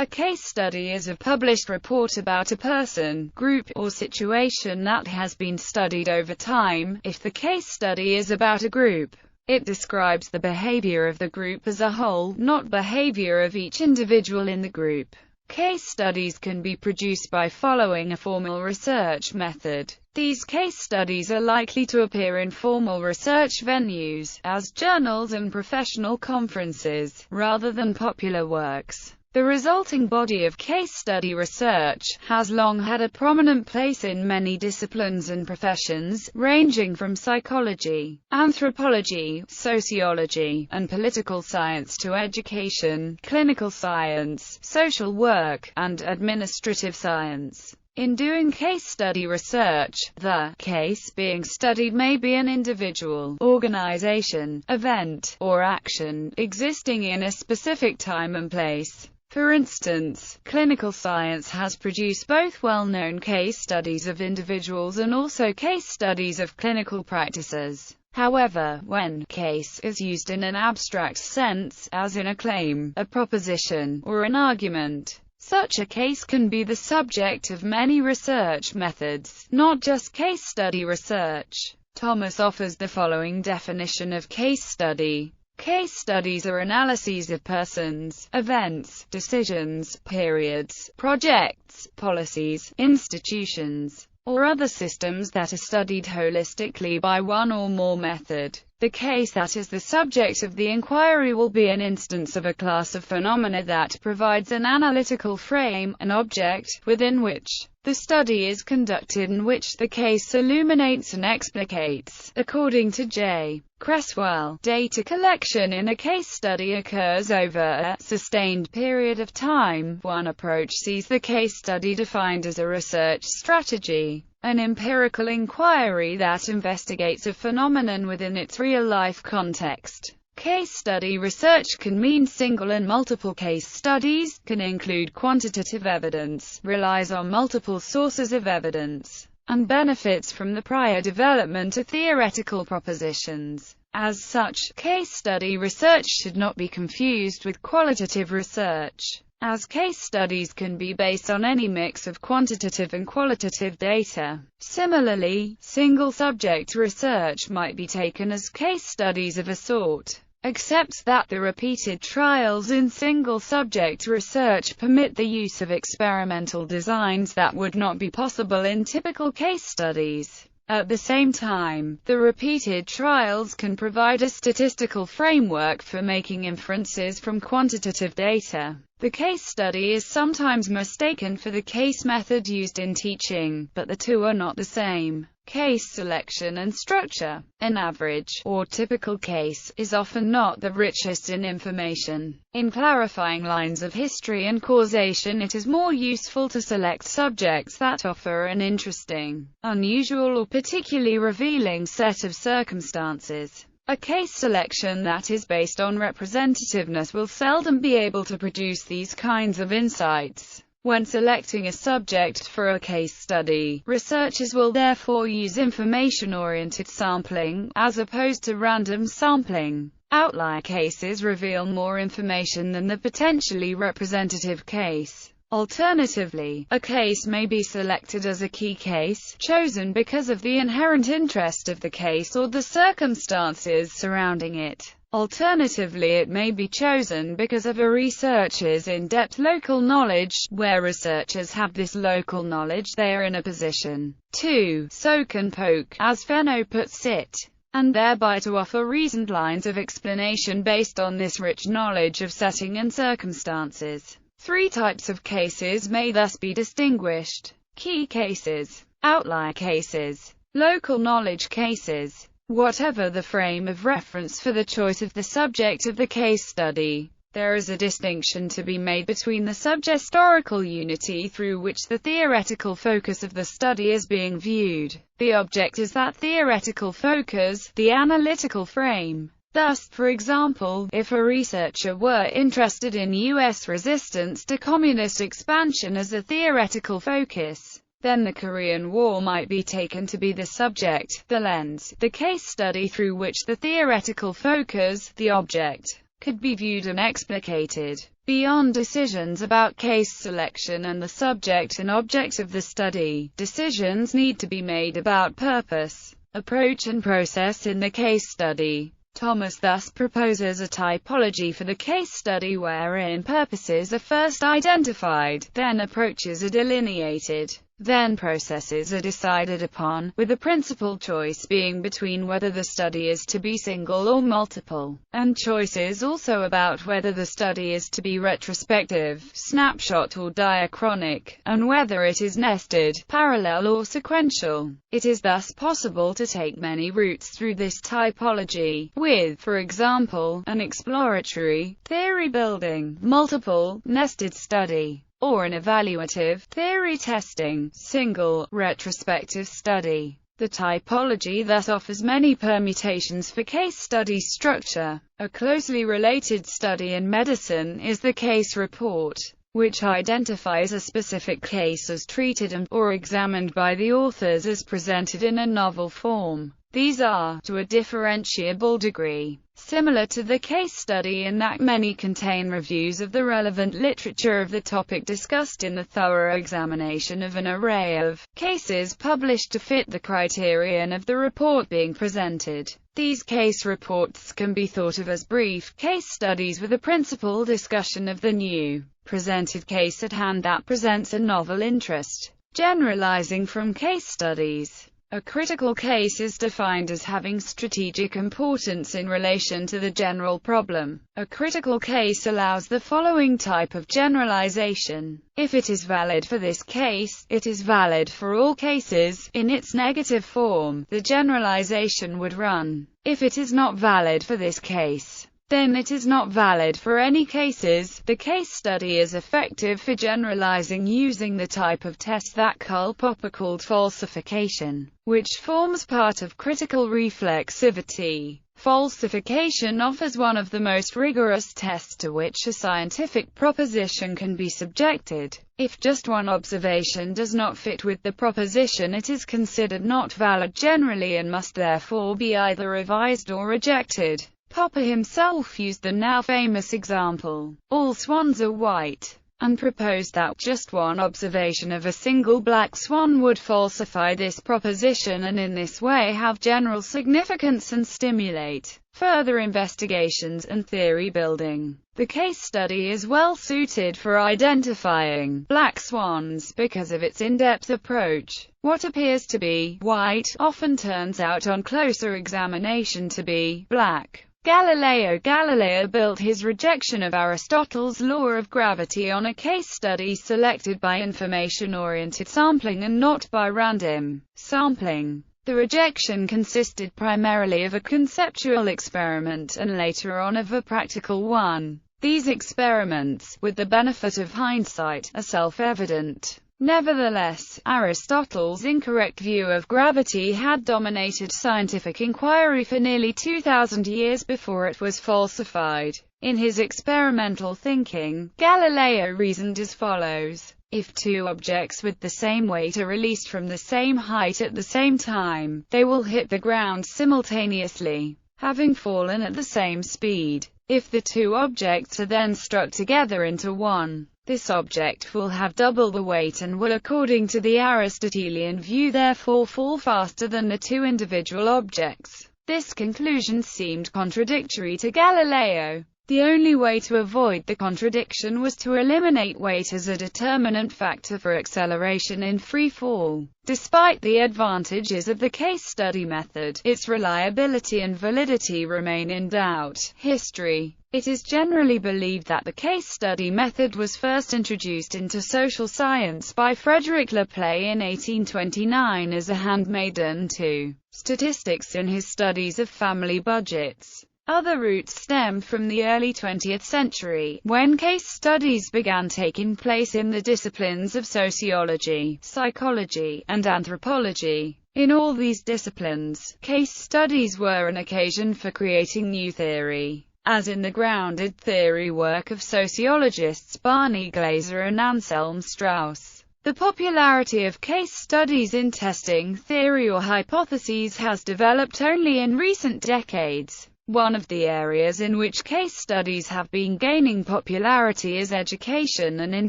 A case study is a published report about a person, group, or situation that has been studied over time. If the case study is about a group, it describes the behavior of the group as a whole, not behavior of each individual in the group. Case studies can be produced by following a formal research method. These case studies are likely to appear in formal research venues, as journals and professional conferences, rather than popular works. The resulting body of case study research has long had a prominent place in many disciplines and professions, ranging from psychology, anthropology, sociology, and political science to education, clinical science, social work, and administrative science. In doing case study research, the case being studied may be an individual, organization, event, or action, existing in a specific time and place. For instance, clinical science has produced both well-known case studies of individuals and also case studies of clinical practices. However, when case is used in an abstract sense, as in a claim, a proposition, or an argument, such a case can be the subject of many research methods, not just case study research. Thomas offers the following definition of case study. Case studies are analyses of persons, events, decisions, periods, projects, policies, institutions, or other systems that are studied holistically by one or more method. The case that is the subject of the inquiry will be an instance of a class of phenomena that provides an analytical frame, an object, within which the study is conducted and which the case illuminates and explicates. According to J. Cresswell, data collection in a case study occurs over a sustained period of time. One approach sees the case study defined as a research strategy, an empirical inquiry that investigates a phenomenon within its real-life context. Case study research can mean single and multiple case studies, can include quantitative evidence, relies on multiple sources of evidence, and benefits from the prior development of theoretical propositions. As such, case study research should not be confused with qualitative research, as case studies can be based on any mix of quantitative and qualitative data. Similarly, single-subject research might be taken as case studies of a sort, except that the repeated trials in single-subject research permit the use of experimental designs that would not be possible in typical case studies. At the same time, the repeated trials can provide a statistical framework for making inferences from quantitative data. The case study is sometimes mistaken for the case method used in teaching, but the two are not the same. Case selection and structure. An average, or typical case, is often not the richest in information. In clarifying lines of history and causation, it is more useful to select subjects that offer an interesting, unusual or particularly revealing set of circumstances. A case selection that is based on representativeness will seldom be able to produce these kinds of insights. When selecting a subject for a case study, researchers will therefore use information-oriented sampling, as opposed to random sampling. Outlier cases reveal more information than the potentially representative case. Alternatively, a case may be selected as a key case, chosen because of the inherent interest of the case or the circumstances surrounding it. Alternatively, it may be chosen because of a researcher's in-depth local knowledge. Where researchers have this local knowledge, they are in a position to soak and poke, as Fenno puts it, and thereby to offer reasoned lines of explanation based on this rich knowledge of setting and circumstances. Three types of cases may thus be distinguished: key cases, outlier cases, local knowledge cases. Whatever the frame of reference for the choice of the subject of the case study, there is a distinction to be made between the subject-historical unity through which the theoretical focus of the study is being viewed. The object is that theoretical focus, the analytical frame. Thus, for example, if a researcher were interested in U.S. resistance to communist expansion as a theoretical focus, then the Korean War might be taken to be the subject, the lens, the case study through which the theoretical focus, the object, could be viewed and explicated. Beyond decisions about case selection and the subject and object of the study, decisions need to be made about purpose, approach and process in the case study. Thomas thus proposes a typology for the case study wherein purposes are first identified, then approaches are delineated, then processes are decided upon, with the principal choice being between whether the study is to be single or multiple, and choices also about whether the study is to be retrospective, snapshot or diachronic, and whether it is nested, parallel or sequential. It is thus possible to take many routes through this typology, with, for example, an exploratory, theory-building, multiple, nested study, or an evaluative, theory-testing, single, retrospective study. The typology thus offers many permutations for case study structure. A closely related study in medicine is the case report, which identifies a specific case as treated and/or examined by the authors as presented in a novel form. These are, to a differentiable degree, similar to the case study in that many contain reviews of the relevant literature of the topic discussed in the thorough examination of an array of cases published to fit the criterion of the report being presented. These case reports can be thought of as brief case studies with a principal discussion of the new, presented case at hand that presents a novel interest. Generalizing from case studies, a critical case is defined as having strategic importance in relation to the general problem. A critical case allows the following type of generalization. If it is valid for this case, it is valid for all cases. In its negative form, the generalization would run: if it is not valid for this case, then it is not valid for any cases. The case study is effective for generalizing using the type of test that Karl Popper called falsification, which forms part of critical reflexivity. Falsification offers one of the most rigorous tests to which a scientific proposition can be subjected. If just one observation does not fit with the proposition, it is considered not valid generally and must therefore be either revised or rejected. Popper himself used the now famous example, "all swans are white," and proposed that just one observation of a single black swan would falsify this proposition and in this way have general significance and stimulate further investigations and theory building. The case study is well suited for identifying black swans because of its in-depth approach. What appears to be white often turns out on closer examination to be black. Galileo built his rejection of Aristotle's law of gravity on a case study selected by information-oriented sampling and not by random sampling. The rejection consisted primarily of a conceptual experiment and later on of a practical one. These experiments, with the benefit of hindsight, are self-evident. Nevertheless, Aristotle's incorrect view of gravity had dominated scientific inquiry for nearly 2,000 years before it was falsified. In his experimental thinking, Galileo reasoned as follows: if two objects with the same weight are released from the same height at the same time, they will hit the ground simultaneously, having fallen at the same speed. If the two objects are then struck together into one, this object will have double the weight and will, according to the Aristotelian view, therefore fall faster than the two individual objects. This conclusion seemed contradictory to Galileo. The only way to avoid the contradiction was to eliminate weight as a determinant factor for acceleration in free fall. Despite the advantages of the case study method, its reliability and validity remain in doubt. History. It is generally believed that the case study method was first introduced into social science by Frederick Laplace in 1829 as a handmaiden to statistics in his studies of family budgets. Other roots stem from the early 20th century, when case studies began taking place in the disciplines of sociology, psychology, and anthropology. In all these disciplines, case studies were an occasion for creating new theory, as in the grounded theory work of sociologists Barney Glaser and Anselm Strauss. The popularity of case studies in testing theory or hypotheses has developed only in recent decades. One of the areas in which case studies have been gaining popularity is education, and in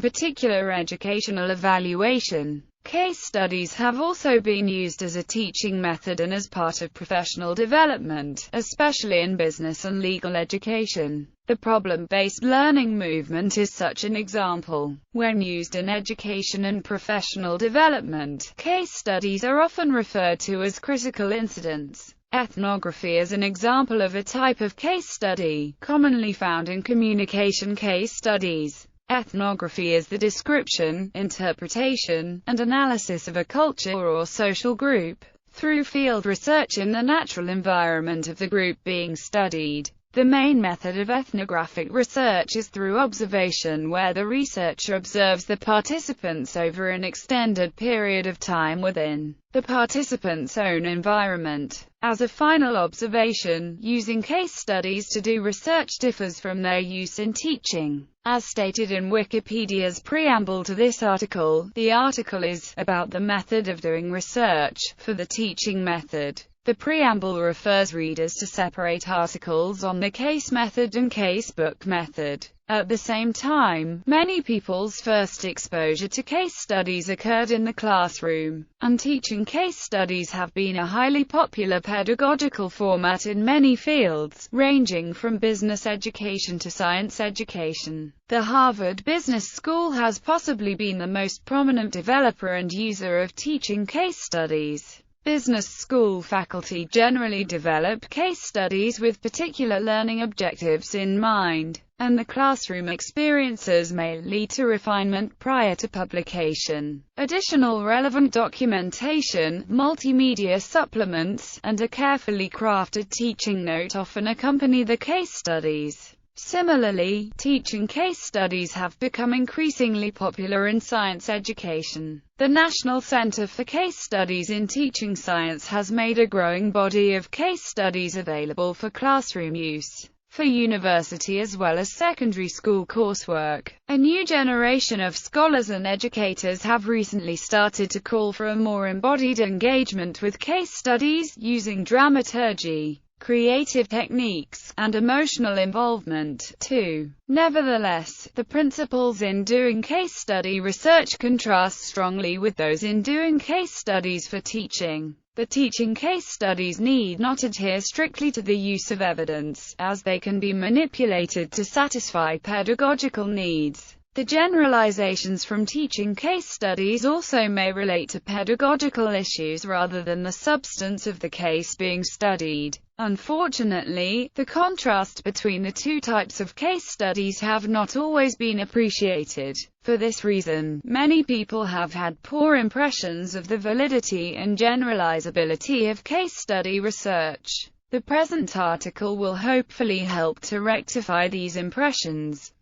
particular educational evaluation. Case studies have also been used as a teaching method and as part of professional development, especially in business and legal education. The problem-based learning movement is such an example. When used in education and professional development, case studies are often referred to as critical incidents. Ethnography is an example of a type of case study, commonly found in communication case studies. Ethnography is the description, interpretation, and analysis of a culture or social group, through field research in the natural environment of the group being studied. The main method of ethnographic research is through observation, where the researcher observes the participants over an extended period of time within the participants' own environment. As a final observation, using case studies to do research differs from their use in teaching. As stated in Wikipedia's preamble to this article, the article is about the method of doing research. For the teaching method, the preamble refers readers to separate articles on the case method and casebook method. At the same time, many people's first exposure to case studies occurred in the classroom, and teaching case studies have been a highly popular pedagogical format in many fields, ranging from business education to science education. The Harvard Business School has possibly been the most prominent developer and user of teaching case studies. Business school faculty generally develop case studies with particular learning objectives in mind, and the classroom experiences may lead to refinement prior to publication. Additional relevant documentation, multimedia supplements, and a carefully crafted teaching note often accompany the case studies. Similarly, teaching case studies have become increasingly popular in science education. The National Center for Case Studies in Teaching Science has made a growing body of case studies available for classroom use, for university as well as secondary school coursework. A new generation of scholars and educators have recently started to call for a more embodied engagement with case studies, using dramaturgy, creative techniques, and emotional involvement, too. Nevertheless, the principles in doing case study research contrast strongly with those in doing case studies for teaching. The teaching case studies need not adhere strictly to the use of evidence, as they can be manipulated to satisfy pedagogical needs. The generalizations from teaching case studies also may relate to pedagogical issues rather than the substance of the case being studied. Unfortunately, the contrast between the two types of case studies have not always been appreciated. For this reason, many people have had poor impressions of the validity and generalizability of case study research. The present article will hopefully help to rectify these impressions.